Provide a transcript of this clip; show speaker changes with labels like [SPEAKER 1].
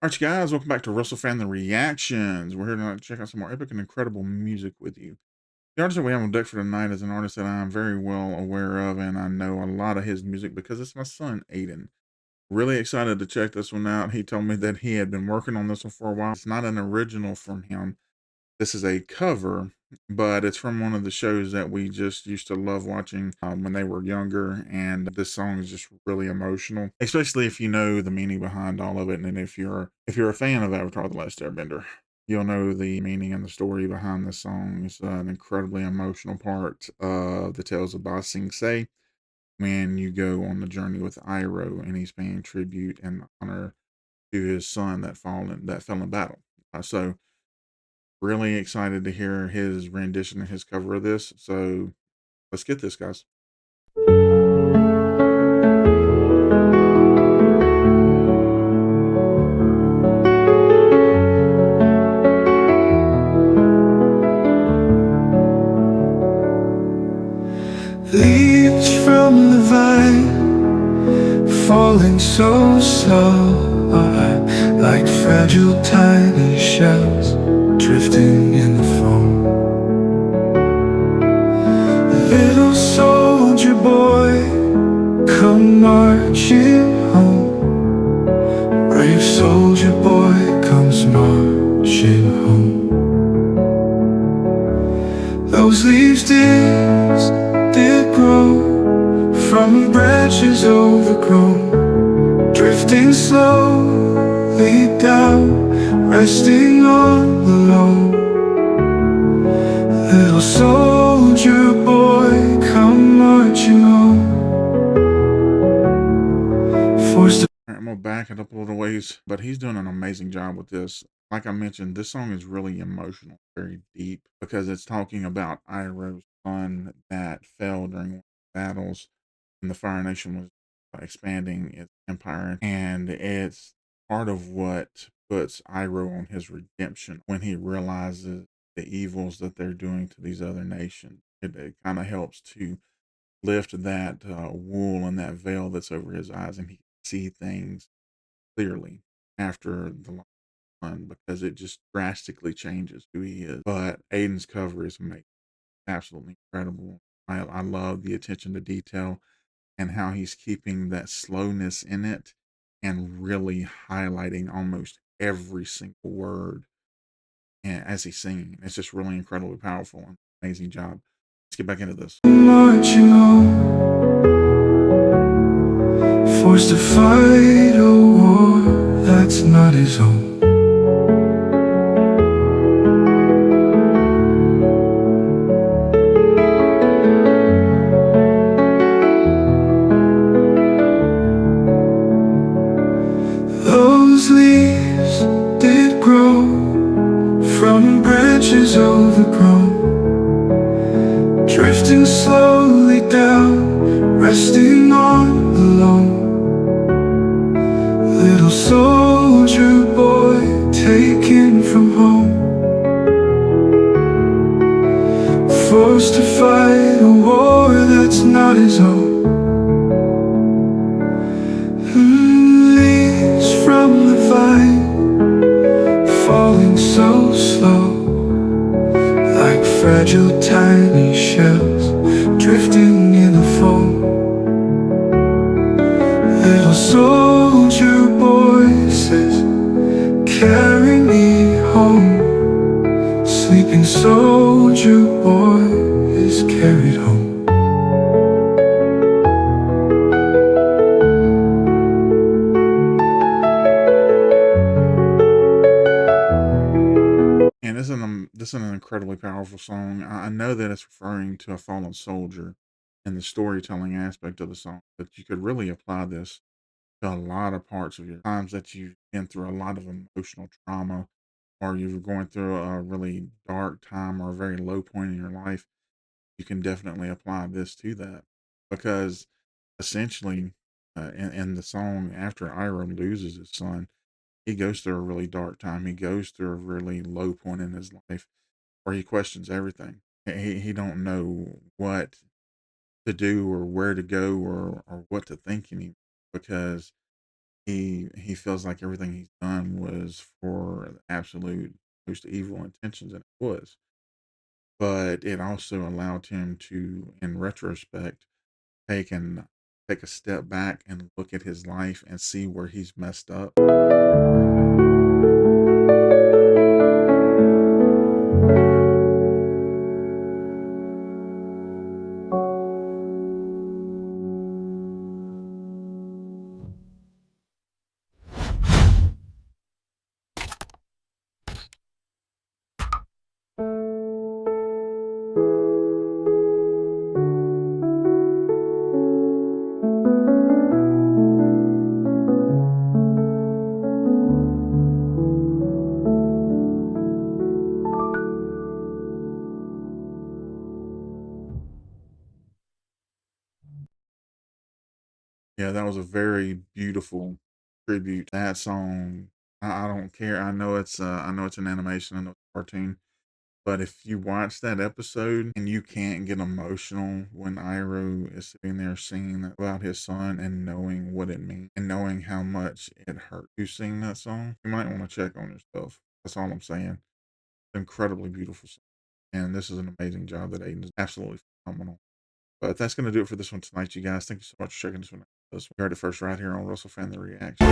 [SPEAKER 1] All right, you guys, welcome back to Russell Family Reactions. We're here tonight to check out some more epic and incredible music with you. The artist that we have on deck for tonight is an artist that I'm very well aware of, and I know a lot of his music because it's my son, Aiden. Really excited to check this one out. He told me that he had been working on this one for a while. It's not an original from him. This is a cover, but it's from one of the shows that we just used to love watching when they were younger. And this song is just really emotional, especially if you know the meaning behind all of it. And if you're a fan of Avatar: The Last Airbender, you'll know the meaning and the story behind this song. It's an incredibly emotional part of the tales of Ba Sing Se when you go on the journey with Iroh, and he's paying tribute and honor to his son that fell in battle. So really excited to hear his rendition and his cover of this. So let's get this, guys.
[SPEAKER 2] Leaves from the vine falling so slow, like fragile tiny shells drifting in the foam. Little soldier boy, come marching home. Brave soldier boy comes marching home. Those leaves did grow from branches overgrown, drifting slowly down, resting on the loam. Little soldier boy, come marching home. Forced to
[SPEAKER 1] All right, I'm gonna back it up a little ways, but he's doing an amazing job with this. Like I mentioned, this song is really emotional, very deep, because it's talking about Iroh's son that fell during one of the battles when the Fire Nation was expanding its empire, and it's part of what puts Iroh on his redemption when he realizes the evils that they're doing to these other nations. It kind of helps to lift that wool and that veil that's over his eyes, and he can see things clearly after the lost one, because it just drastically changes who he is. But Aiden's cover is amazing, absolutely incredible. I love the attention to detail and how he's keeping that slowness in it and really highlighting almost every single word as he's singing. It's just really incredibly powerful and amazing job. Let's get back into this.
[SPEAKER 2] marching on, forced to fight a war that's not his own. Those leaves did grow from branches overgrown, drifting slowly down, resting on the loam. Little soldier boy taken from home, forced to fight a war that's not his own. Leaves from the vine falling so slow, like fragile tiny shells drifting in the foam. Little soldier boy says, carry me home. Sleeping soldier boy is carried home.
[SPEAKER 1] And this is an incredibly powerful song. I know that it's referring to a fallen soldier and the storytelling aspect of the song, but you could really apply this to a lot of parts of your times that you've been through a lot of emotional trauma, or you're going through a really dark time or a very low point in your life. You can definitely apply this to that, because essentially, in the song, after Iroh loses his son, he goes through a really dark time. He goes through a really low point in his life where he questions everything. He don't know what to do or where to go or what to think anymore, because He feels like everything he's done was for the absolute most evil intentions, and it was. But it also allowed him to, in retrospect, take and take a step back and look at his life and see where he's messed up. Yeah, that was a very beautiful tribute. That song, I don't care. I know it's an animation, I know it's a cartoon, but if you watch that episode and you can't get emotional when Iroh is sitting there singing about his son and knowing what it means and knowing how much it hurt you sing that song, you might want to check on yourself. That's all I'm saying. Incredibly beautiful song. And this is an amazing job that Aiden is absolutely phenomenal. But that's going to do it for this one tonight, you guys. Thank you so much for checking this one out. We heard it first right here on Russell Fan the Reaction.